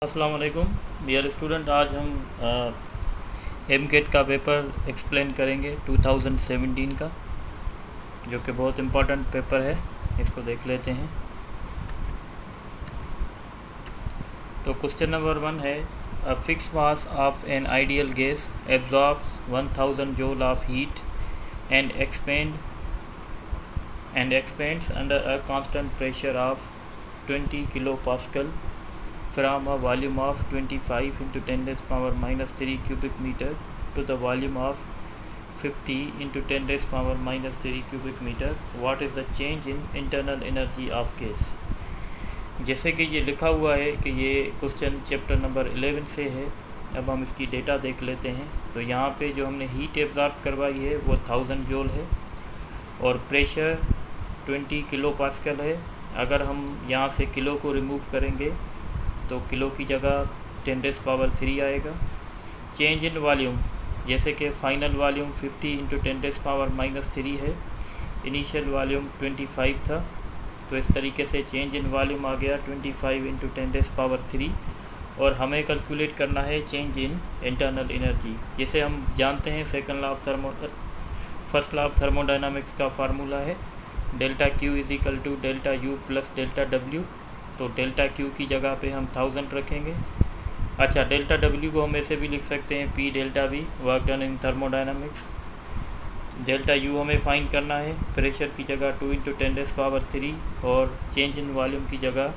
अस्सलाम वालेकुम dear student. आज हम एमकेट का पेपर एक्सप्लेन करेंगे 2017 का, जो कि बहुत इम्पोर्टेंट पेपर है। इसको देख लेते हैं। तो क्वेश्चन नंबर 1 है, a fix mass of an ideal gas absorbs 1000 joule of heat and expands under a constant pressure of 20 kilopascal from a volume of 25 into 10 raised power minus 3 cubic meter to the volume of 50 into 10 raised power minus 3 cubic meter. What is the change in internal energy of gas? जैसे कि ये लिखा हुआ है कि ये question chapter number 11 से है। अब हम इसकी डेटा देख लेते हैं। तो यहाँ पे जो हमने हीट एब्जॉर्ब करवाई है वो 1000 जूल है और प्रेशर 20 किलो पास्कल है। अगर हम यहाँ से किलो को रिमूव करेंगे तो किलो की जगह 10 रेज़ पावर 3 आएगा। चेंज इन वॉल्यूम, जैसे कि final volume 50 into 10 rays power minus 3 है, इनिशियल वॉल्यूम 25 था। तो इस तरीके से चेंज इन वॉल्यूम आ गया 25 इंटू 10 रेज़ पावर 3। और हमें कैलकुलेट करना है चेंज इन इंटरनल एनर्जी। जैसे हम जानते हैं फर्स्ट लॉ ऑफ थर्मोडाइनामिक्स का फार्मूला है delta Q is equal to delta U plus delta W. तो डेल्टा क्यू की जगह पे हम 1000 रखेंगे। अच्छा, डेल्टा डब्ल्यू को हम ऐसे भी लिख सकते हैं P delta we, work done in thermodynamics. Delta U हमें फाइंड करना है, प्रेशर की जगह 2 इंटू 10 रेज़ पावर 3 और चेंज इन वॉल्यूम की जगह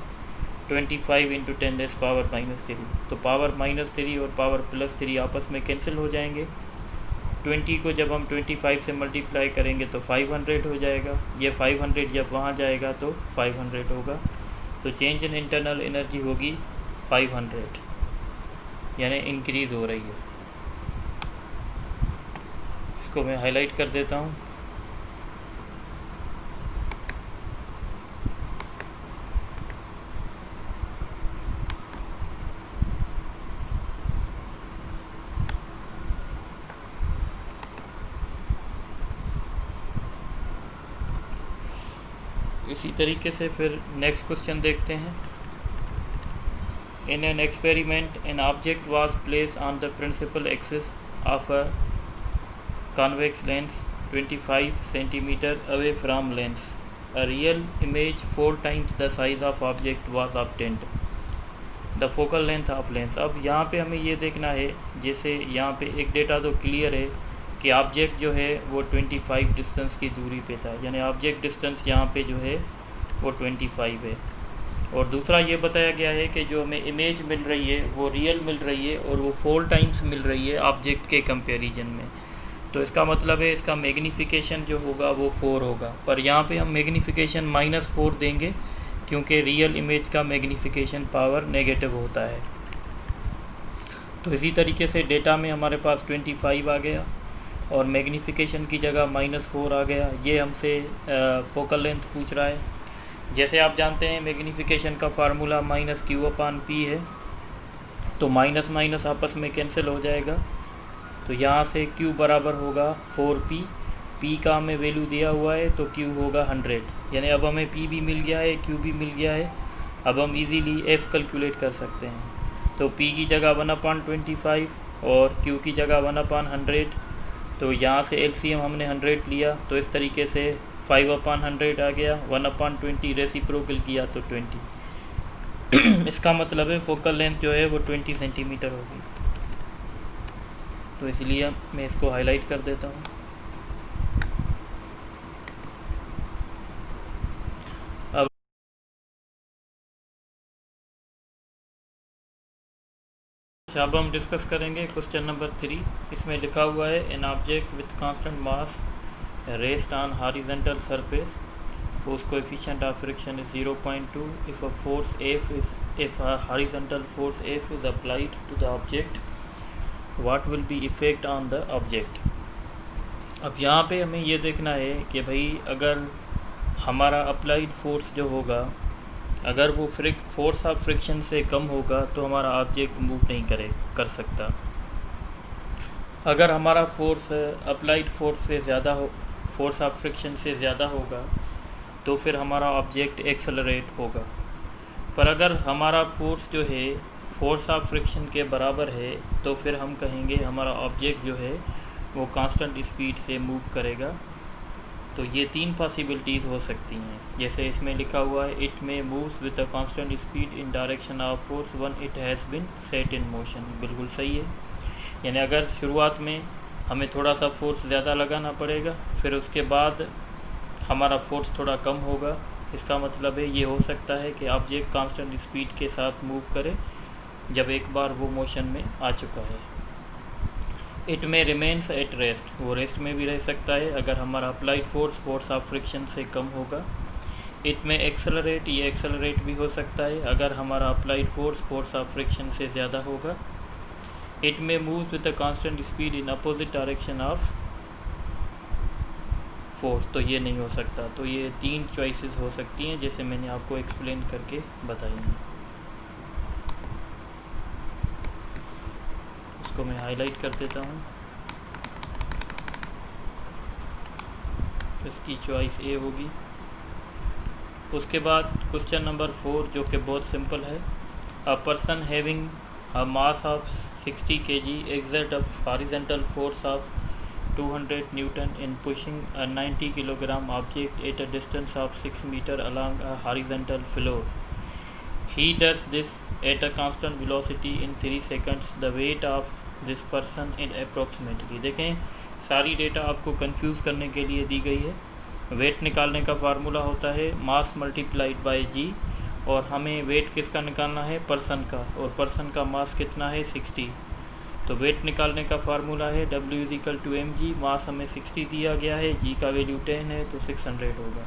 25 इंटू 10 रेज़ पावर माइनस 3। तो पावर माइनस 3 और पावर प्लस 3 आपस में कैंसिल हो जाएंगे। 20 को जब हम 25 से मल्टीप्लाई करेंगे तो 500 हो जाएगा। ये 500 जब वहाँ जाएगा तो 500 होगा। तो चेंज इन इंटरनल एनर्जी होगी 500, यानी इंक्रीज़ हो रही है। इसको मैं हाईलाइट कर देता हूँ। इसी तरीके से फिर नेक्स्ट क्वेश्चन देखते हैं। In an experiment an object was placed on the principal axis of a convex lens 25 centimeter away from lens. A real image 4 times the size of object was obtained. The focal length of lens. अब यहाँ पे हमें ये देखना है, जैसे यहाँ पे एक डेटा तो क्लियर है कि ऑब्जेक्ट जो है वो 25 डिस्टेंस की दूरी पे था, यानी ऑब्जेक्ट डिस्टेंस यहाँ पे जो है वो 25 है। और दूसरा ये बताया गया है कि जो हमें इमेज मिल रही है वो रियल मिल रही है और वो 4 टाइम्स मिल रही है ऑब्जेक्ट के कंपैरिजन में। तो इसका मतलब है इसका मैग्नीफिकेशन जो होगा वो 4 होगा, पर यहाँ पे हम मैग्नीफिकेशन -4 देंगे क्योंकि रियल इमेज का मैग्नीफिकेशन पावर नेगेटिव होता है। तो इसी तरीके से डेटा में हमारे पास 25 आ गया और मैग्नीफिकेशन की जगह -4 आ गया। ये हमसे फोकल लेंथ पूछ रहा है। जैसे आप जानते हैं मैग्नीफिकेशन का फार्मूला -q/p है, तो माइनस माइनस आपस में कैंसिल हो जाएगा। तो यहाँ से q बराबर होगा 4p। p का हमें वैल्यू दिया हुआ है तो q होगा 100, यानी अब हमें p भी मिल गया है, q भी मिल गया है। अब हम इजीली f कैलकुलेट कर सकते हैं। तो p की जगह 1/25 और q की जगह 1/100। तो यहाँ से एलसीएम हमने 100 लिया, तो इस तरीके से 5/100 आ गया। 1/20 रेसिप्रोकल किया तो 20। इसका मतलब है फोकल लेंथ जो है वो 20 सेंटीमीटर होगी। तो इसलिए मैं इसको हाईलाइट कर देता हूँ। अब हम डिस्कस करेंगे क्वेश्चन नंबर 3। इसमें लिखा हुआ है an object with constant mass rest on horizontal surface whose coefficient of friction is 0.2 if a horizontal force F is applied to the object, what will be effect on the object? अब यहाँ पे हमें ये देखना है कि भाई अगर हमारा अप्लाइड फोर्स जो होगा, अगर वो फोर्स ऑफ फ्रिक्शन से कम होगा तो हमारा ऑब्जेक्ट मूव नहीं कर सकता। अगर हमारा फोर्स अप्लाइड फोर्स से ज़्यादा हो, फोर्स ऑफ फ्रिक्शन से ज़्यादा होगा तो फिर हमारा ऑब्जेक्ट एक्सेलरेट होगा। पर अगर हमारा फोर्स जो है फोर्स ऑफ फ्रिक्शन के बराबर है तो फिर हम कहेंगे हमारा ऑब्जेक्ट जो है वो कांस्टेंट स्पीड से मूव करेगा। तो ये 3 पॉसिबिलिटीज़ हो सकती हैं, जैसे इसमें लिखा हुआ है इट में moves with a constant speed in direction of force one it has been set in motion. बिल्कुल सही है। यानी अगर शुरुआत में हमें थोड़ा सा फोर्स ज़्यादा लगाना पड़ेगा, फिर उसके बाद हमारा फोर्स थोड़ा कम होगा, इसका मतलब है ये हो सकता है कि ऑब्जेक्ट कांस्टेंट स्पीड के साथ मूव करे जब एक बार वो मोशन में आ चुका है। इट में रिमेन्स एट रेस्ट, वो रेस्ट में भी रह सकता है अगर हमारा अप्लाइड फोर्स ऑफ फ्रिक्शन से कम होगा। इट में एक्सेलरेट, ये एक्सेलरेट भी हो सकता है अगर हमारा अप्लाइड फोर्स ऑफ फ्रिक्शन से ज़्यादा होगा। इट में move with the constant speed in opposite direction of force, तो ये नहीं हो सकता। तो ये 3 चॉइसेस हो सकती हैं जैसे मैंने आपको एक्सप्लेन करके बताई हैं। इसको मैं हाईलाइट कर देता हूँ। इसकी चॉइस ए होगी। उसके बाद क्वेश्चन नंबर 4 जो कि बहुत सिंपल है। A person having a mass of 60 kg exert a horizontal force of 200 Newton in pushing a 90 kilogram object at a distance of 6 meter along a horizontal floor. He does this at a constant velocity in 3 seconds. The weight of this person in approximately, देखें सारी data आपको confuse करने के लिए दी गई है। Wait निकालने का फार्मूला होता है मास मल्टीप्लाइड बाय जी, और हमें वेट किसका निकालना है, पर्सन का, और पर्सन का मास कितना है 60। तो वेट निकालने का फार्मूला है W = mg। मास हमें 60 दिया गया है, जी का वैल्यू 10 है तो 600 होगा।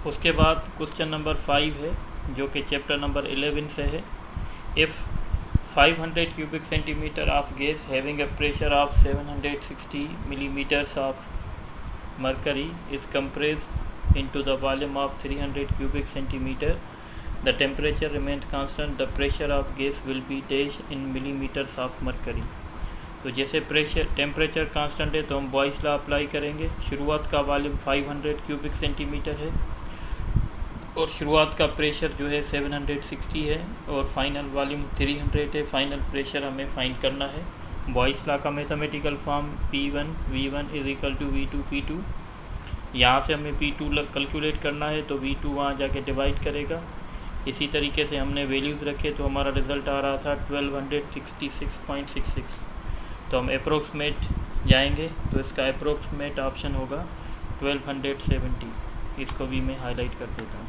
उसके बाद क्वेश्चन नंबर 5 है जो कि चैप्टर नंबर 11 से है। If 500 cubic centimeter of gas having a pressure of 760 millimeters of mercury is compressed into the volume of 300 cubic centimeter, the temperature remains constant, the pressure of gas will be dash in millimeters of mercury। तो जैसे temperature constant है तो हम boys law apply करेंगे। शुरुआत का volume 500 cubic centimetre है और शुरुआत का प्रेशर जो है 760 है और फाइनल वॉल्यूम 300 है। फाइनल प्रेशर हमें फाइंड करना है। बॉयस लॉ का mathematical form P1 V1 = V2 P2। यहाँ से हमें P2 कैलकुलेट करना है तो V2 वहाँ जाके डिवाइड करेगा। इसी तरीके से हमने वैल्यूज़ रखे तो हमारा रिज़ल्ट आ रहा था 1266.66। तो हम अप्रोक्सीमेट जाएंगे तो इसका अप्रोक्सीमेट ऑप्शन होगा 1270। इसको भी मैं हाईलाइट कर देता हूँ।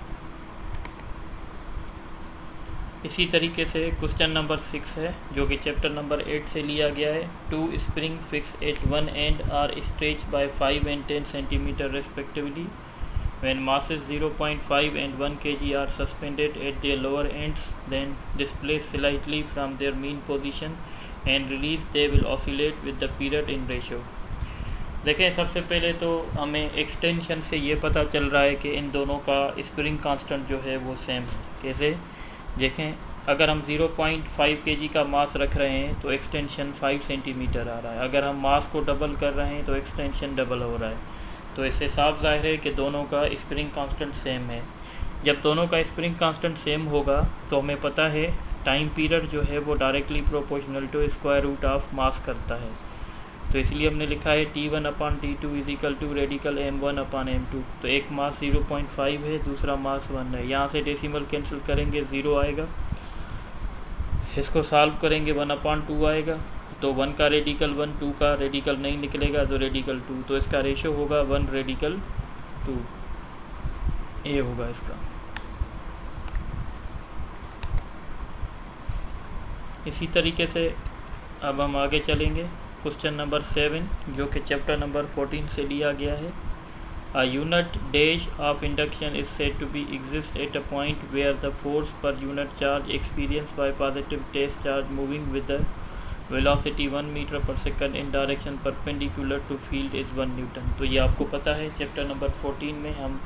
इसी तरीके से क्वेश्चन नंबर 6 है जो कि चैप्टर नंबर 8 से लिया गया है। 2 spring fix at one end are stretch by 5 and 10 centimetre respectively when masses 0.5 and 1 kg are suspended at their lower ends, then displaced slightly from their mean position and released, they will oscillate with the period in ratio। देखें सबसे पहले तो हमें extension से ये पता चल रहा है कि इन दोनों का स्प्रिंग कांस्टेंट जो है वो सेम है। कैसे देखें, अगर हम 0.5 kg का मास रख रहे हैं तो एक्सटेंशन 5 सेंटीमीटर आ रहा है। अगर हम मास को डबल कर रहे हैं तो एक्सटेंशन डबल हो रहा है। तो इससे साफ जाहिर है कि दोनों का स्प्रिंग कांस्टेंट सेम है। जब दोनों का स्प्रिंग कांस्टेंट सेम होगा तो हमें पता है टाइम पीरियड जो है वो directly proportional to square root of mass करता है। तो इसलिए हमने लिखा है T1/T2 = रेडिकल m1/m2। तो एक मास 0.5 है, दूसरा मास 1 है। यहाँ से डेसिमल कैंसिल करेंगे 0 आएगा। इसको सॉल्व करेंगे 1/2 आएगा। तो 1 का रेडिकल 1, 2 का रेडिकल नहीं निकलेगा तो रेडिकल 2। तो इसका रेशो होगा 1:2। ये होगा इसका। इसी तरीके से अब हम आगे चलेंगे। क्वेश्चन नंबर 7 जो कि चैप्टर नंबर 14 से लिया गया है। A unit dash of induction is said to be exist at a point where the force per unit charge experienced by positive test charge moving with the velocity 1 meter per second in direction perpendicular to field is 1 Newton। तो ये आपको पता है chapter number 14 में हम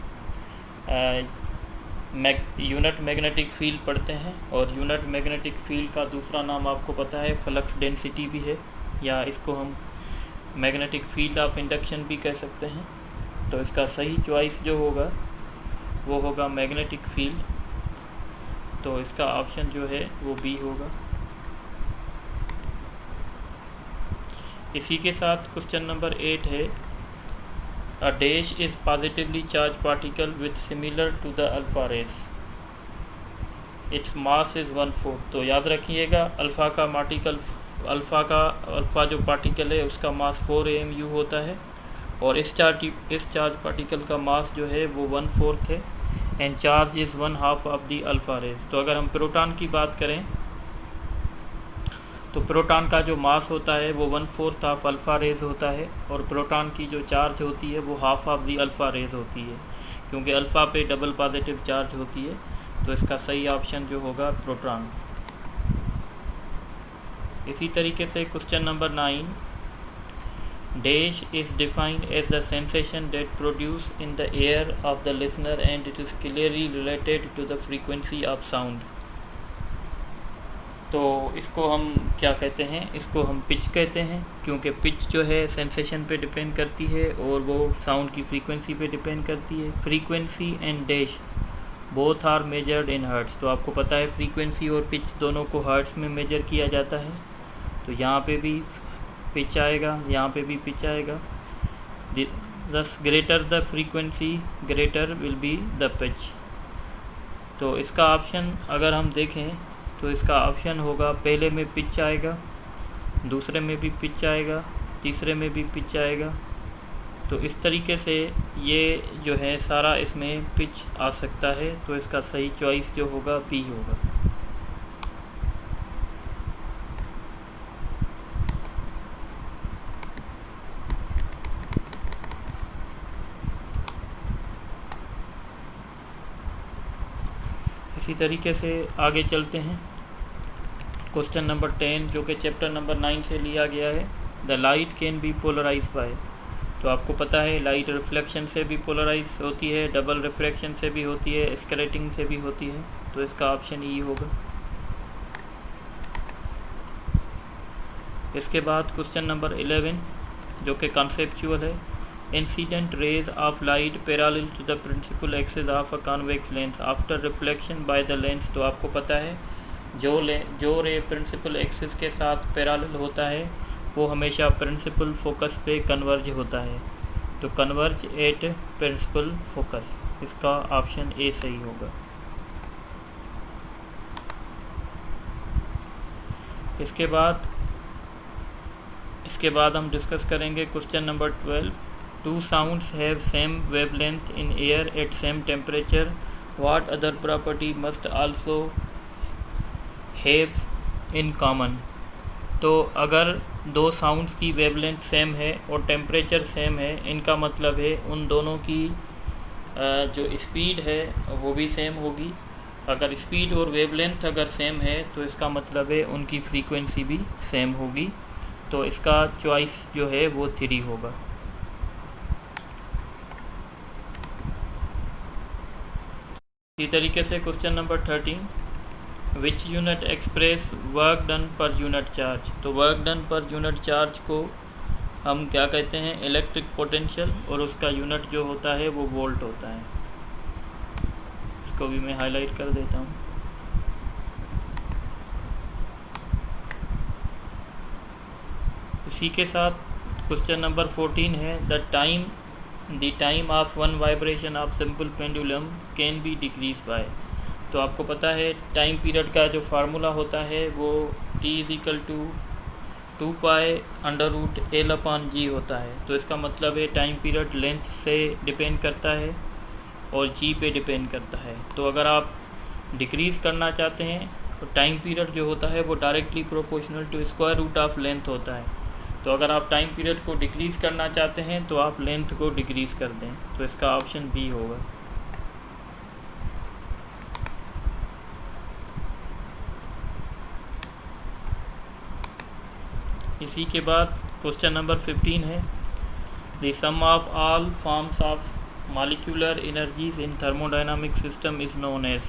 unit magnetic field पढ़ते हैं और यूनिट मैग्नेटिक फील्ड का दूसरा नाम आपको पता है फ्लक्स डेंसिटी भी है, या इसको हम मैग्नेटिक फील्ड ऑफ इंडक्शन भी कह सकते हैं। तो इसका सही चॉइस जो होगा वो होगा मैग्नेटिक फील्ड। तो इसका ऑप्शन जो है वो बी होगा। इसी के साथ क्वेश्चन नंबर 8 है, a dash is positively charge particle with similar to the alpha rays, its mass is 1/4। तो याद रखिएगा अल्फ़ा जो पार्टिकल है उसका मास 4 AMU होता है, और इस चार्ज पार्टिकल का मास जो है वो 1/4 है, and charge is 1/2 of the alpha rays. तो अगर हम प्रोटॉन की बात करें तो प्रोटॉन का जो मास होता है वो 1/4 ऑफ अल्फ़ा रेज होता है, और प्रोटॉन की जो चार्ज होती है वो half of the alpha rays होती है, क्योंकि अल्फ़ा पे डबल पॉजिटिव चार्ज होती है। तो इसका सही ऑप्शन जो होगा प्रोटॉन। इसी तरीके से question number 9, dash is defined as the sensation that produce in the air of the listener and it is clearly related to the frequency of sound. तो इसको हम क्या कहते हैं, इसको हम पिच कहते हैं, क्योंकि पिच जो है सेंसेशन पे डिपेंड करती है और वो साउंड की फ्रीक्वेंसी पे डिपेंड करती है। Frequency and dash both are measured in hertz. तो आपको पता है फ्रीक्वेंसी और पिच दोनों को हर्ट्स में मेजर किया जाता है। तो यहाँ पे भी पिच आएगा, यहाँ पे भी पिच आएगा। दस greater the frequency greater will be the pitch. तो इसका ऑप्शन अगर हम देखें तो इसका ऑप्शन होगा, पहले में पिच आएगा, दूसरे में भी पिच आएगा, तीसरे में भी पिच आएगा। तो इस तरीके से ये जो है सारा इसमें पिच आ सकता है। तो इसका सही चॉइस जो होगा बी होगा। इसी तरीके से आगे चलते हैं। क्वेश्चन नंबर 10 जो कि चैप्टर नंबर 9 से लिया गया है, the light can be polarise by. तो आपको पता है लाइट रिफ्लेक्शन से भी पोलराइज होती है, डबल रिफ्रैक्शन से भी होती है, स्कैटरिंग से भी होती है। तो इसका ऑप्शन ई होगा। इसके बाद क्वेश्चन नंबर 11 जो कि कॉन्सेप्चुअल है, incident rays of light parallel to the principal axis of a convex lens after reflection by the lens. तो आपको पता है जो रे प्रिंसिपल एक्सिस के साथ पैरेलल होता है वो हमेशा प्रिंसिपल फोकस पे कन्वर्ज होता है। तो कन्वर्ज एट प्रिंसिपल फोकस, इसका ऑप्शन ए सही होगा। इसके बाद हम डिस्कस करेंगे question number 12, two sounds have same wavelength in air at same temperature, what other property must also have in common. तो अगर दो साउंड्स की वेवलेंथ सेम है और टेम्परेचर सेम है, इनका मतलब है उन दोनों की जो स्पीड है वो भी सेम होगी। अगर स्पीड और वेवलेंथ अगर सेम है तो इसका मतलब है उनकी फ्रीक्वेंसी भी सेम होगी। तो इसका चॉइस जो है वो 3 होगा। इसी तरीके से question number 13, which unit express work done per unit charge. तो work done per unit charge को हम क्या कहते हैं, इलेक्ट्रिक पोटेंशियल, और उसका यूनिट जो होता है वो वोल्ट होता है। इसको भी मैं हाईलाइट कर देता हूँ। इसी के साथ क्वेश्चन नंबर 14 है, the time of one vibration of simple pendulum can be decrease by. तो आपको पता है टाइम पीरियड का जो फार्मूला होता है वो T=2π√L/G होता है। तो इसका मतलब है टाइम पीरियड लेंथ से डिपेंड करता है और जी पे डिपेंड करता है। तो अगर आप डिक्रीज़ करना चाहते हैं तो टाइम पीरियड जो होता है वो directly proportional to square root of length होता है। तो अगर आप टाइम पीरियड को डिक्रीज़ करना चाहते हैं तो आप लेंथ को डिक्रीज़ कर दें। तो इसका ऑप्शन बी होगा। इसी के बाद क्वेश्चन नंबर 15 है, the sum of all forms of molecular energies in thermodynamic system is known as.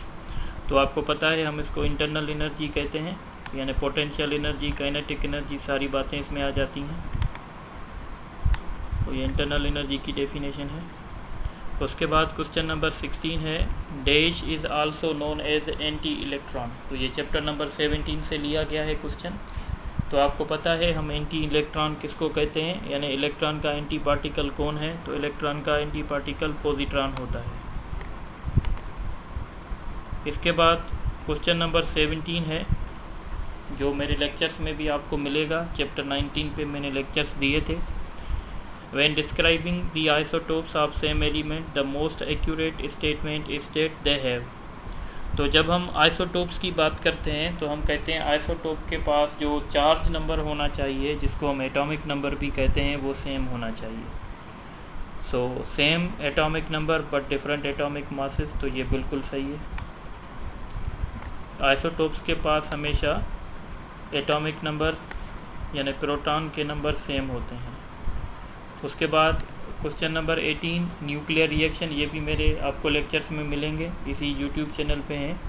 तो आपको पता है हम इसको इंटरनल एनर्जी कहते हैं, यानी पोटेंशियल एनर्जी, काइनेटिक एनर्जी, सारी बातें इसमें आ जाती हैं। तो ये इंटरनल एनर्जी की डेफिनेशन है। उसके बाद क्वेश्चन नंबर 16 है, dash is also known as anti electron. तो ये चैप्टर नंबर 17 से लिया गया है क्वेश्चन। तो आपको पता है हम एंटी इलेक्ट्रॉन किसको कहते हैं, यानी इलेक्ट्रॉन का एंटी पार्टिकल कौन है। तो इलेक्ट्रॉन का एंटी पार्टिकल पॉजिट्रॉन होता है। इसके बाद क्वेश्चन नंबर 17 है, जो मेरे लेक्चर्स में भी आपको मिलेगा। चैप्टर 19 पे मैंने लेक्चर्स दिए थे। When describing the isotopes of same element, the most accurate statement is that they have। तो जब हम आइसोटोप्स की बात करते हैं तो हम कहते हैं आइसोटोप के पास जो चार्ज नंबर होना चाहिए, जिसको हम एटॉमिक नंबर भी कहते हैं, वो सेम होना चाहिए। So same atomic number but different atomic masses, तो ये बिल्कुल सही है। आइसोटोप्स के पास हमेशा एटॉमिक नंबर यानी प्रोटॉन के नंबर सेम होते हैं। उसके बाद क्वेश्चन नंबर 18, न्यूक्लियर रिएक्शन। ये भी मेरे आपको लेक्चर्स में मिलेंगे, इसी यूट्यूब चैनल पे हैं।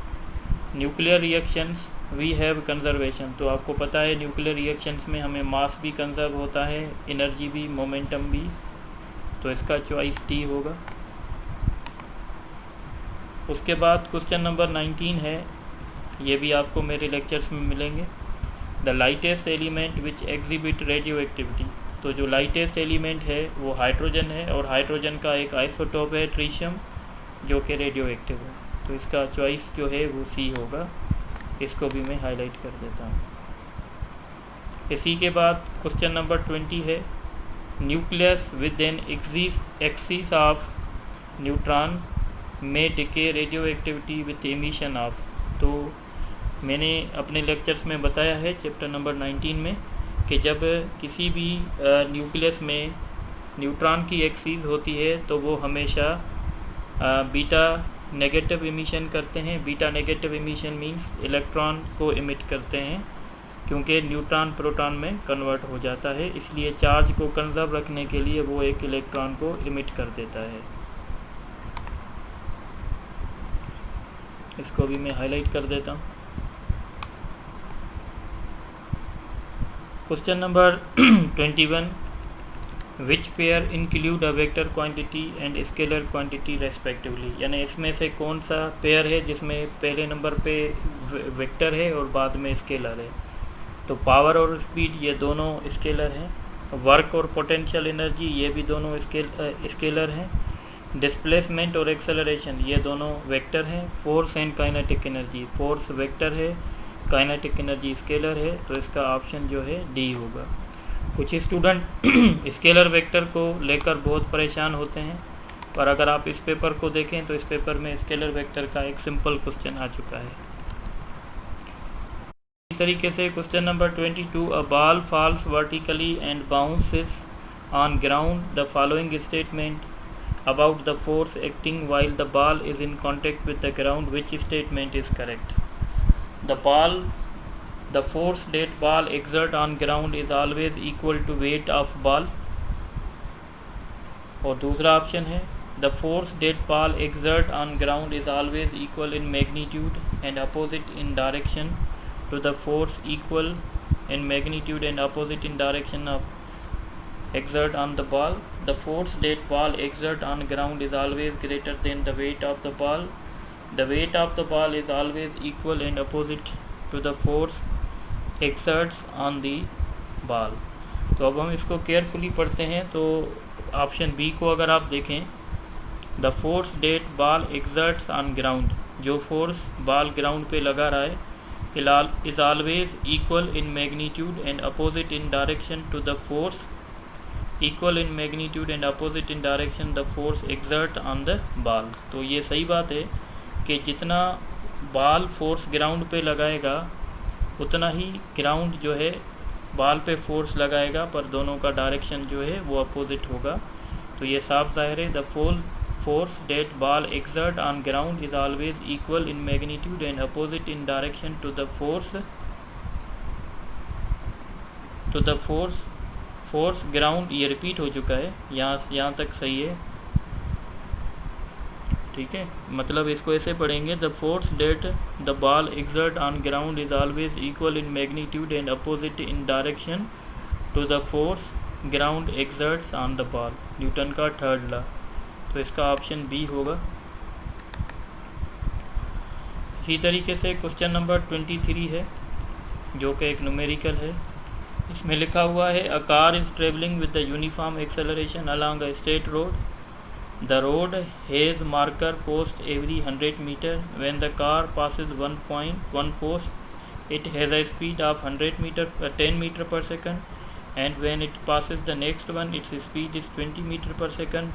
Nuclear reactions we have conservation. तो आपको पता है न्यूक्लियर रिएक्शंस में हमें मास भी कंजर्व होता है, एनर्जी भी, मोमेंटम भी। तो इसका चॉइस डी होगा। उसके बाद क्वेश्चन नंबर 19 है, ये भी आपको मेरे लेक्चर्स में मिलेंगे। The lightest element which exhibit radio activity. तो जो लाइटेस्ट एलिमेंट है वो हाइड्रोजन है, और हाइड्रोजन का एक आइसोटोप है ट्रीशियम, जो कि रेडियो एक्टिव है। तो इसका चॉइस जो है वो सी होगा। इसको भी मैं हाईलाइट कर देता हूँ। इसी के बाद क्वेश्चन नंबर 20 है, nucleus with an excess of neutron में decay radioactivity with emission of. तो मैंने अपने लेक्चर्स में बताया है चैप्टर नंबर 19 में कि जब किसी भी न्यूक्लियस में न्यूट्रॉन की एक्सिस होती है तो वो हमेशा बीटा नेगेटिव इमिशन करते हैं। Beta negative emission means electron को इमिट करते हैं, क्योंकि न्यूट्रॉन प्रोटॉन में कन्वर्ट हो जाता है। इसलिए चार्ज को कंजर्व रखने के लिए वो एक इलेक्ट्रॉन को इमिट कर देता है। इसको भी मैं हाईलाइट कर देता हूँ। Question number 21, which pair include a vector quantity and scalar quantity respectively. यानी इसमें से कौन सा पेयर है जिसमें पहले नंबर पे वेक्टर है और बाद में स्केलर है। तो पावर और स्पीड ये दोनों स्केलर हैं। वर्क और पोटेंशियल एनर्जी ये भी दोनों स्केलर हैं। डिस्प्लेसमेंट और एक्सेलरेशन ये दोनों वेक्टर हैं। Force and kinetic energy, force vector है, काइनेटिक एनर्जी स्केलर है। तो इसका ऑप्शन जो है डी होगा। कुछ स्टूडेंट स्केलर वेक्टर को लेकर बहुत परेशान होते हैं, पर अगर आप इस पेपर को देखें तो इस पेपर में स्केलर वेक्टर का एक सिंपल क्वेश्चन आ चुका है। इसी तरीके से question number 22, a ball falls vertically and bounces on ground. The following statement about the force acting while the ball is in contact with the ground, which statement is correct? The force that ball exert on ground is always equal to weight of ball। और दूसरा option है, the force that ball exert on ground is always equal in magnitude and opposite in direction to the force equal in magnitude and opposite in direction of exert on the ball। The force that ball exert on ground is always greater than the weight of the ball। The weight of the ball is always equal and opposite to the force exerts on the ball। तो अब हम इसको carefully पढ़ते हैं। तो option B को अगर आप देखें, the force that ball exerts on ground, जो फोर्स बॉल ग्राउंड पे लगा रहा है, is always equal in magnitude and opposite in direction to the force equal in magnitude and opposite in direction the force exert on the ball। तो ये सही बात है कि जितना बॉल फोर्स ग्राउंड पे लगाएगा उतना ही ग्राउंड जो है बॉल पे फोर्स लगाएगा, पर दोनों का डायरेक्शन जो है वो अपोजिट होगा। तो ये साफ जाहिर है, the force that ball exert on ground is always equal in magnitude and opposite in direction to the force ground. ये रिपीट हो चुका है, यहाँ तक सही है, ठीक है। मतलब इसको ऐसे पढ़ेंगे, the force that the ball exert on ground is always equal in magnitude and opposite in direction to the force ground exerts on the ball. Newton का थर्ड लॉ। तो इसका ऑप्शन बी होगा। इसी तरीके से क्वेश्चन नंबर 23 है, जो कि एक न्यूमेरिकल है। इसमें लिखा हुआ है a car is travelling with the uniform acceleration along a straight road. The road has marker post every 100 metre. When the car passes one post, it has a speed of 10 meter per second, and when it passes the next one, its speed is 20 meter per second.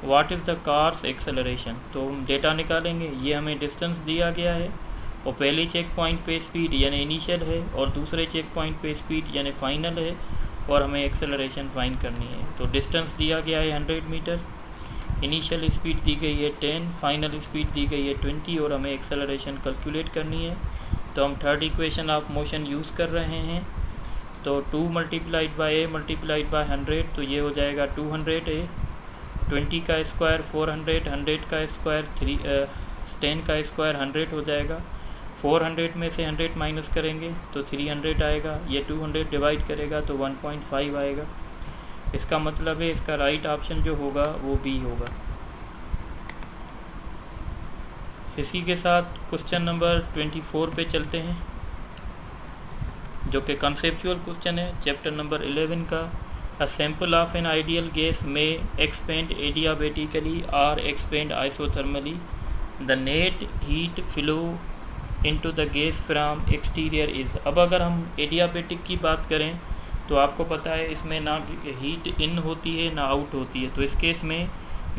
What is the car's acceleration? तो हम data निकालेंगे। ये हमें distance दिया गया है, और पहले चेक पॉइंट पे स्पीड यानी इनिशियल है, और दूसरे चेक पॉइंट पे स्पीड यानी फाइनल है, और हमें एक्सेलरेशन फाइंड करनी है। तो डिस्टेंस दिया गया है 100 मीटर, इनिशियल स्पीड दी गई है 10, फाइनल स्पीड दी गई है 20, और हमें एक्सेलरेशन कैलकुलेट करनी है। तो हम third equation of motion use कर रहे हैं। तो 2 multiplied by A multiplied by 100, तो ये हो जाएगा 200 ए, 20 का स्क्वायर 400, 100 का स्क्वायर 10 का स्क्वायर 100 हो जाएगा। 400 में से 100 माइनस करेंगे तो 300 आएगा। ये 200 डिवाइड करेगा तो 1.5 आएगा। इसका मतलब है इसका राइट ऑप्शन जो होगा वो बी होगा। इसी के साथ क्वेश्चन नंबर 24 पे चलते हैं, जो कि कॉन्सेप्चुअल क्वेश्चन है चैप्टर नंबर 11 का। A sample of an ideal gas में एक्सपेंड एडियाबेटिकली और expand isothermally. The net heat flow into the gas from exterior is. अब अगर हम एडियाबेटिक की बात करें तो आपको पता है इसमें ना हीट इन होती है ना आउट होती है। तो इस केस में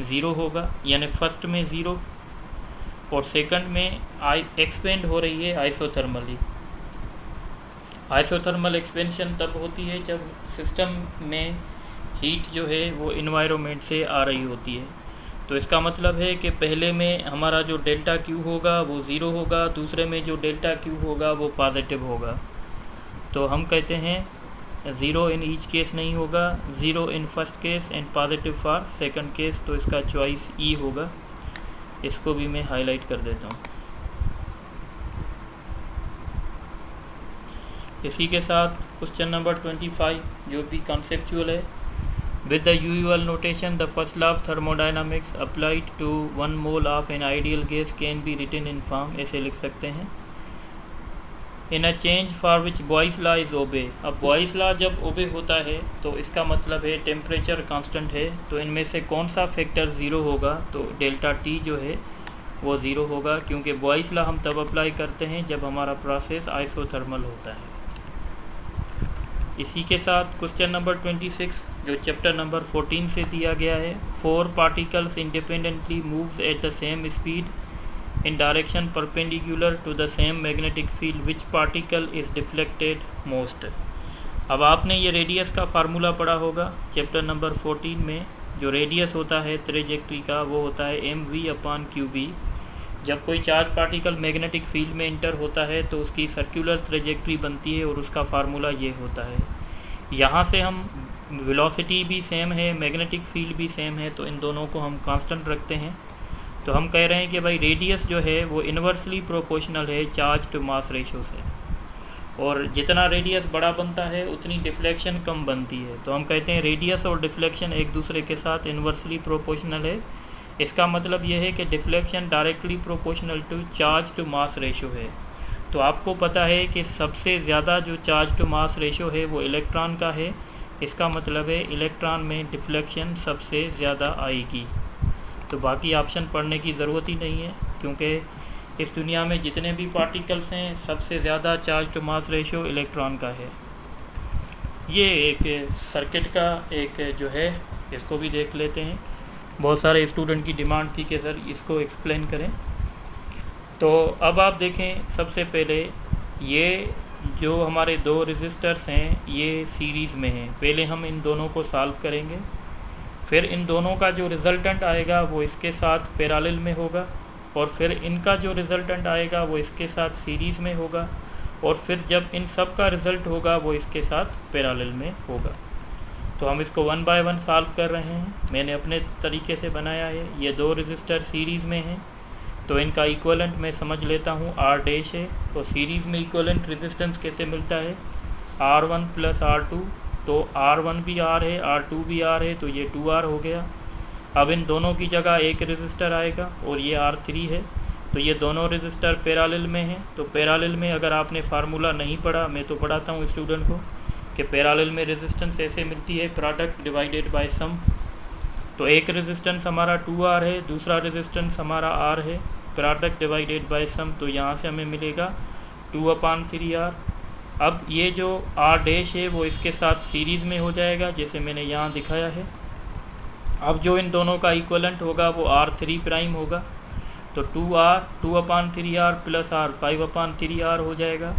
0 होगा, यानी फर्स्ट में 0 और सेकंड में एक्सपेंड हो रही है आइसोथर्मली। आइसोथर्मल एक्सपेंशन तब होती है जब सिस्टम में हीट जो है वो इन्वायरमेंट से आ रही होती है। तो इसका मतलब है कि पहले में हमारा जो डेल्टा क्यू होगा वो 0 होगा, दूसरे में जो डेल्टा क्यू होगा वो पॉजिटिव होगा। तो हम कहते हैं 0 इन ईच केस नहीं होगा, 0 in first case and positive for second case. तो इसका चॉइस ई होगा। इसको भी मैं हाईलाइट कर देता हूँ। इसी के साथ क्वेश्चन नंबर 25 जो भी कॉन्सेप्चुअल है। With the usual notation the first law of thermodynamics applied to 1 mole of an ideal gas can be written in form. ऐसे लिख सकते हैं, in a change for which Boyle's law is obey. अब boys law जब ओबे होता है तो इसका मतलब है टेम्परेचर कांस्टेंट है। तो इनमें से कौन सा फैक्टर 0 होगा? तो डेल्टा टी जो है वो 0 होगा, क्योंकि बॉयस लॉ हम तब अप्लाई करते हैं जब हमारा प्रोसेस आइसोथर्मल होता है। इसी के साथ क्वेश्चन नंबर 26 जो चैप्टर नंबर 14 से दिया गया है। 4 particles independently moves at the same speed in direction perpendicular to the same magnetic field, which particle is deflected most। अब आपने ये रेडियस का फार्मूला पढ़ा होगा चैप्टर नंबर 14 में। जो रेडियस होता है ट्रेजेक्ट्री का वो होता है mv/qb। जब कोई चार्ज पार्टिकल मैग्नेटिक फील्ड में इंटर होता है तो उसकी सर्कुलर ट्रेजेक्ट्री बनती है और उसका फार्मूला ये होता है। यहाँ से हम वेलोसिटी भी सेम है, मैग्नेटिक फील्ड भी सेम है, तो इन दोनों को हम कांस्टेंट रखते हैं। तो हम कह रहे हैं कि भाई रेडियस जो है वो इन्वर्सली प्रोपोर्शनल है चार्ज टू मास रेशो से, और जितना रेडियस बड़ा बनता है उतनी डिफ्लेक्शन कम बनती है। तो हम कहते हैं रेडियस और डिफ्लेक्शन एक दूसरे के साथ इन्वर्सली प्रोपोर्शनल है। इसका मतलब ये है कि deflection directly proportional to charge to mass ratio है। तो आपको पता है कि सबसे ज़्यादा जो चार्ज टू मास रेशो है वो इलेक्ट्रॉन का है। इसका मतलब है इलेक्ट्रॉन में डिफ्लेक्शन सबसे ज़्यादा आएगी। तो बाकी ऑप्शन पढ़ने की ज़रूरत ही नहीं है, क्योंकि इस दुनिया में जितने भी पार्टिकल्स हैं सबसे ज़्यादा charge to mass ratio electron का है। ये एक सर्किट का एक जो है इसको भी देख लेते हैं। बहुत सारे स्टूडेंट की डिमांड थी कि सर इसको एक्सप्लेन करें। तो अब आप देखें, सबसे पहले ये जो हमारे 2 रेजिस्टर्स हैं ये सीरीज़ में हैं। पहले हम इन दोनों को सॉल्व करेंगे, फिर इन दोनों का जो रिज़ल्टेंट आएगा वो इसके साथ पैरेलल में होगा, और फिर इनका जो रिज़ल्टेंट आएगा वो इसके साथ सीरीज़ में होगा, और फिर जब इन सब का रिज़ल्ट होगा वो इसके साथ पैरेलल में होगा। तो हम इसको 1 बाय 1 सॉल्व कर रहे हैं। मैंने अपने तरीके से बनाया है। ये 2 रेजिस्टर सीरीज़ में हैं, तो इनका इक्विवेलेंट मैं समझ लेता हूँ R डैश है। तो सीरीज़ में इक्विवेलेंट रेजिस्टेंस कैसे मिलता है? R1 + R2। तो R1 भी R है, R2 भी R है, तो ये 2R हो गया। अब इन दोनों की जगह एक रेजिस्टर आएगा और ये R3 है, तो ये दोनों रेजिस्टर पैरेलल में हैं। तो पैरेलल में अगर आपने फार्मूला नहीं पढ़ा, मैं तो पढ़ाता हूँ स्टूडेंट को कि पैरेलल में रेजिस्टेंस ऐसे मिलती है, प्रोडक्ट डिवाइडेड बाय सम। तो एक रेजिस्टेंस हमारा 2R है, दूसरा रेजिस्टेंस हमारा R है, प्रोडक्ट डिवाइडेड बाय सम, तो यहाँ से हमें मिलेगा 2/3R। अब ये जो R डैश है वो इसके साथ सीरीज़ में हो जाएगा, जैसे मैंने यहाँ दिखाया है। अब जो इन दोनों का इक्वलेंट होगा वो R3 प्राइम होगा, तो 2R 2/3R plus R 5/3R हो जाएगा।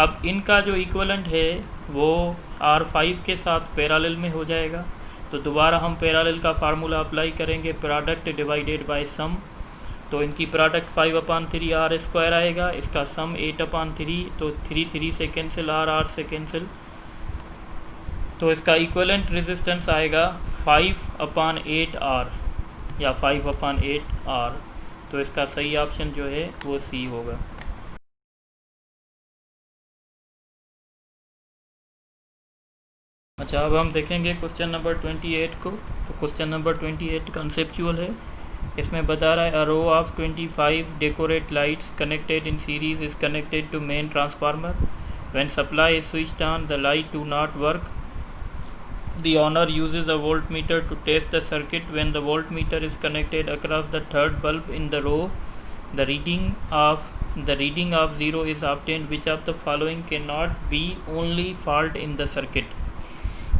अब इनका जो इक्वलेंट है वो R5 के साथ पैरेलल में हो जाएगा, तो दोबारा हम पैरेलल का फार्मूला अप्लाई करेंगे, प्रोडक्ट डिवाइडेड बाय सम। तो इनकी प्रोडक्ट 5/3R² आएगा, इसका सम 8/3, तो 3 से कैंसिल, R से कैंसिल, तो इसका इक्वलेंट रेजिस्टेंस आएगा 5/8R या 5/8R। तो इसका सही ऑप्शन जो है वो सी होगा। अच्छा, अब हम देखेंगे क्वेश्चन नंबर 28 को। तो क्वेश्चन नंबर 28 कंसेप्चुअल है। इसमें बता रहा है a row of 25 decorate lights connected in series is connected to main transformer. When supply is switched on the light do not work. The owner uses a voltmeter to test the circuit. When the voltmeter is connected across the third bulb in the row, the reading of 0 is obtained. Which of the following cannot be only fault in the circuit?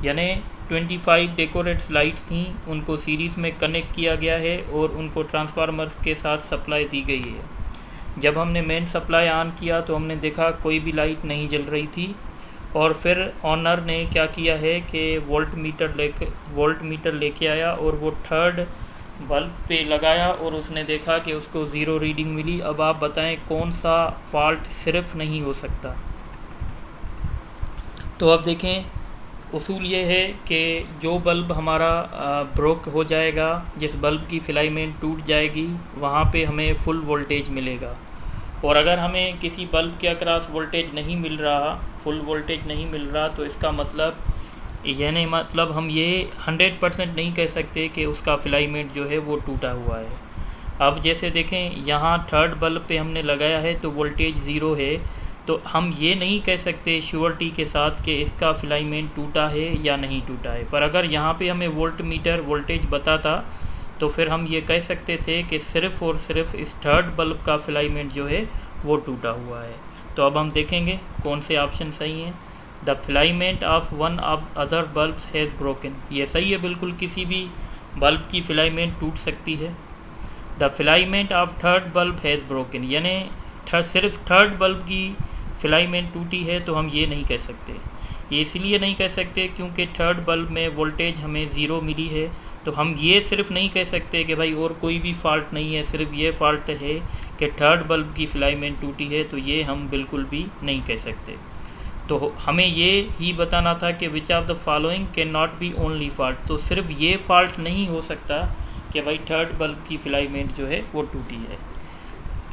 यानी 25 decorates lights थी, उनको series में connect किया गया है और उनको transformer के साथ सप्लाई दी गई है। जब हमने मेन सप्लाई ऑन किया तो हमने देखा कोई भी लाइट नहीं जल रही थी, और फिर ऑनर ने क्या किया है कि वोल्टमीटर लेके आया और वो थर्ड बल्ब पे लगाया और उसने देखा कि उसको 0 रीडिंग मिली। अब आप बताएं कौन सा फॉल्ट सिर्फ नहीं हो सकता। तो अब देखें, उसूल ये है कि जो बल्ब हमारा ब्रोक हो जाएगा, जिस बल्ब की फिलामेंट टूट जाएगी, वहाँ पे हमें फुल वोल्टेज मिलेगा। और अगर हमें किसी बल्ब के अक्रॉस वोल्टेज नहीं मिल रहा, फुल वोल्टेज नहीं मिल रहा, तो इसका मतलब हम ये 100% नहीं कह सकते कि उसका फिलामेंट जो है वो टूटा हुआ है। अब जैसे देखें, यहाँ थर्ड बल्ब पे हमने लगाया है तो वोल्टेज 0 है, तो हम ये नहीं कह सकते श्योरिटी के साथ कि इसका फिलामेंट टूटा है या नहीं टूटा है। पर अगर यहाँ पे हमें वोल्टमीटर वोल्टेज बताता तो फिर हम ये कह सकते थे कि सिर्फ़ और सिर्फ इस थर्ड बल्ब का फिलामेंट जो है वो टूटा हुआ है। तो अब हम देखेंगे कौन से ऑप्शन सही हैं। The filament of one of other bulbs has broken, ये सही है, बिल्कुल किसी भी बल्ब की फिलामेंट टूट सकती है। The filament of third bulb has broken, यानी सिर्फ थर्ड बल्ब की फिलामेंट टूटी है, तो हम ये नहीं कह सकते। ये इसलिए नहीं कह सकते क्योंकि थर्ड बल्ब में वोल्टेज हमें 0 मिली है, तो हम ये सिर्फ नहीं कह सकते कि भाई और कोई भी फॉल्ट नहीं है, सिर्फ ये फॉल्ट है कि थर्ड बल्ब की फिलामेंट टूटी है, तो ये हम बिल्कुल भी नहीं कह सकते। तो हमें ये ही बताना था कि which of the following can not be only fault, तो सिर्फ ये फॉल्ट नहीं हो सकता कि भाई थर्ड बल्ब की फिलामेंट जो है वो टूटी है।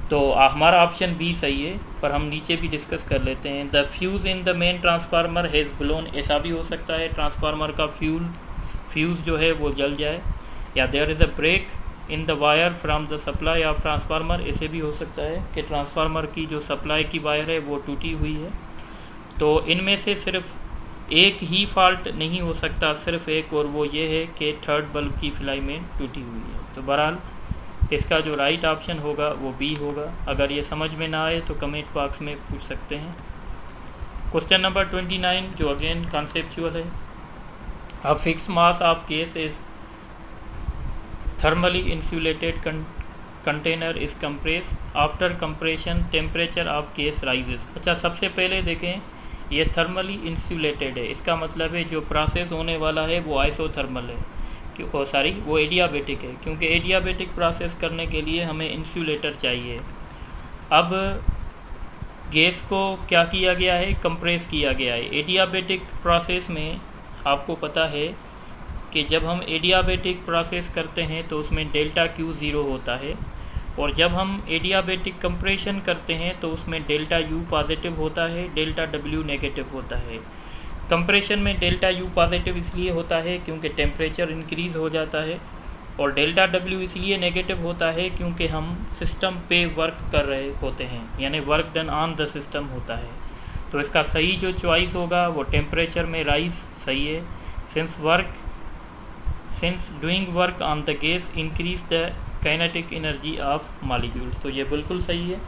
तो हमारा ऑप्शन बी सही है, पर हम नीचे भी डिस्कस कर लेते हैं। The fuse in the main transformer has blown, ऐसा भी हो सकता है ट्रांसफार्मर का फ्यूज़ जो है वो जल जाए, या there is a break in the wire from the supply of transformer, ऐसे भी हो सकता है कि ट्रांसफार्मर की जो सप्लाई की वायर है वो टूटी हुई है। तो इनमें से सिर्फ एक ही फॉल्ट नहीं हो सकता, सिर्फ एक, और वो ये है कि थर्ड बल्ब की फिलामेंट टूटी हुई है। तो बहरहाल इसका जो राइट ऑप्शन होगा वो बी होगा। अगर ये समझ में ना आए तो कमेंट बॉक्स में पूछ सकते हैं। क्वेश्चन नंबर 29 जो अगेन कॉन्सेप्चुअल है। A fixed mass of case is thermally insulated container is compressed. After compression temperature of case rises. अच्छा, सबसे पहले देखें, ये थर्मली इंसुलेटेड है, इसका मतलब है जो प्रोसेस होने वाला है वो आइसोथर्मल है, वो एडियाबेटिक है, क्योंकि एडियाबेटिक प्रोसेस करने के लिए हमें इंसुलेटर चाहिए। अब गैस को क्या किया गया है, कंप्रेस किया गया है। एडियाबेटिक प्रोसेस में आपको पता है कि जब हम एडियाबेटिक प्रोसेस करते हैं तो उसमें डेल्टा Q 0 होता है, और जब हम एडियाबेटिक कंप्रेशन करते हैं तो उसमें डेल्टा U पॉजिटिव होता है, डेल्टा W नेगेटिव होता है। कंप्रेशन में डेल्टा U पॉजिटिव इसलिए होता है क्योंकि टेम्परेचर इंक्रीज़ हो जाता है, और डेल्टा डब्ल्यू इसलिए नेगेटिव होता है क्योंकि हम सिस्टम पे वर्क कर रहे होते हैं, यानी work done on the system होता है। तो इसका सही जो चॉइस होगा वो टेम्परेचर में राइज सही है। Since doing work on the gas increase the kinetic energy of molecules, तो ये बिल्कुल सही है।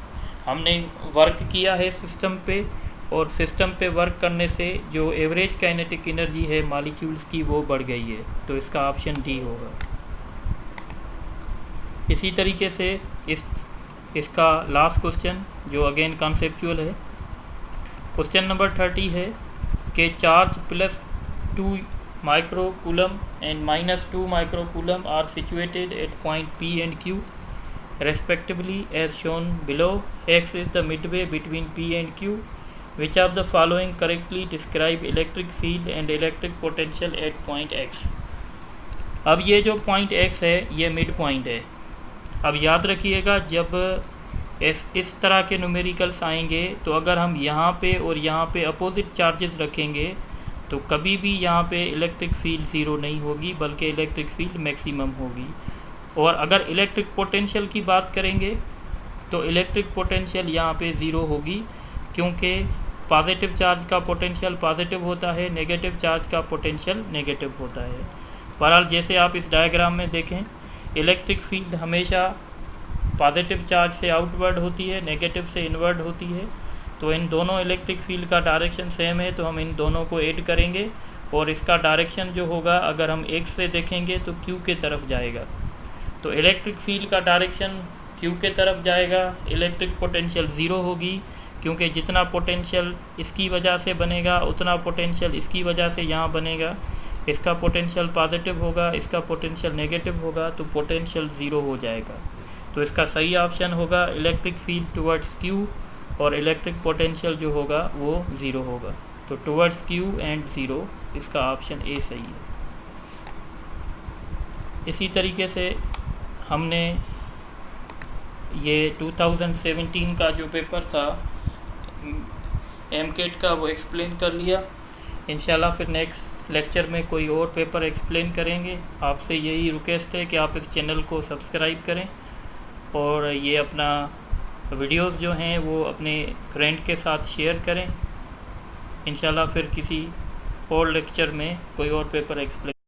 हमने वर्क किया है सिस्टम पे, और सिस्टम पे वर्क करने से जो एवरेज काइनेटिक एनर्जी है मॉलिक्यूल्स की वो बढ़ गई है, तो इसका ऑप्शन डी होगा। इसी तरीके से इसका लास्ट क्वेश्चन जो अगेन कॉन्सेप्चुअल है, क्वेश्चन नंबर 30 है कि charge +2 microcoulomb and -2 microcoulomb are situated at point P and Q respectively as shown below. X is the midway between P and Q. Which of the following correctly describe electric field and electric potential at point X? अब ये जो point X है ये mid point है। अब याद रखिएगा जब इस तरह के न्यूमेरिकल्स आएंगे तो अगर हम यहाँ पे और यहाँ पे अपोजिट चार्जेस रखेंगे तो कभी भी यहाँ पे इलेक्ट्रिक फील्ड ज़ीरो नहीं होगी, बल्कि इलेक्ट्रिक फील्ड मैक्सिमम होगी। और अगर इलेक्ट्रिक पोटेंशियल की बात करेंगे तो इलेक्ट्रिक पोटेंशियल यहाँ पे ज़ीरो होगी, क्योंकि पॉजिटिव चार्ज का पोटेंशियल पॉजिटिव होता है, नेगेटिव चार्ज का पोटेंशियल नेगेटिव होता है। बहरहाल जैसे आप इस डायग्राम में देखें, इलेक्ट्रिक फील्ड हमेशा पॉजिटिव चार्ज से आउटवर्ड होती है, नेगेटिव से इनवर्ड होती है। तो इन दोनों इलेक्ट्रिक फील्ड का डायरेक्शन सेम है, तो हम इन दोनों को ऐड करेंगे और इसका डायरेक्शन जो होगा अगर हम X से देखेंगे तो Q के तरफ जाएगा। तो इलेक्ट्रिक फील्ड का डायरेक्शन Q के तरफ जाएगा। इलेक्ट्रिक पोटेंशियल ज़ीरो होगी, क्योंकि जितना पोटेंशियल इसकी वजह से बनेगा उतना पोटेंशियल इसकी वजह से यहाँ बनेगा। इसका पोटेंशियल पॉजिटिव होगा, इसका पोटेंशियल नेगेटिव होगा, तो पोटेंशियल ज़ीरो हो जाएगा। तो इसका सही ऑप्शन होगा इलेक्ट्रिक फील्ड टुवर्ड्स Q, और इलेक्ट्रिक पोटेंशियल जो होगा वो ज़ीरो होगा। तो टुवर्ड्स Q एंड ज़ीरो, इसका ऑप्शन ए सही है। इसी तरीके से हमने ये 2017 का जो पेपर था MCAT का वो एक्सप्लेन कर लिया। इंशाल्लाह फिर नेक्स्ट लेक्चर में कोई और पेपर एक्सप्लेन करेंगे। आपसे यही रिक्वेस्ट है कि आप इस चैनल को सब्सक्राइब करें और ये अपना वीडियोस जो हैं वो अपने फ्रेंड के साथ शेयर करें। इंशाल्लाह फिर किसी और लेक्चर में कोई और पेपर एक्सप्लेन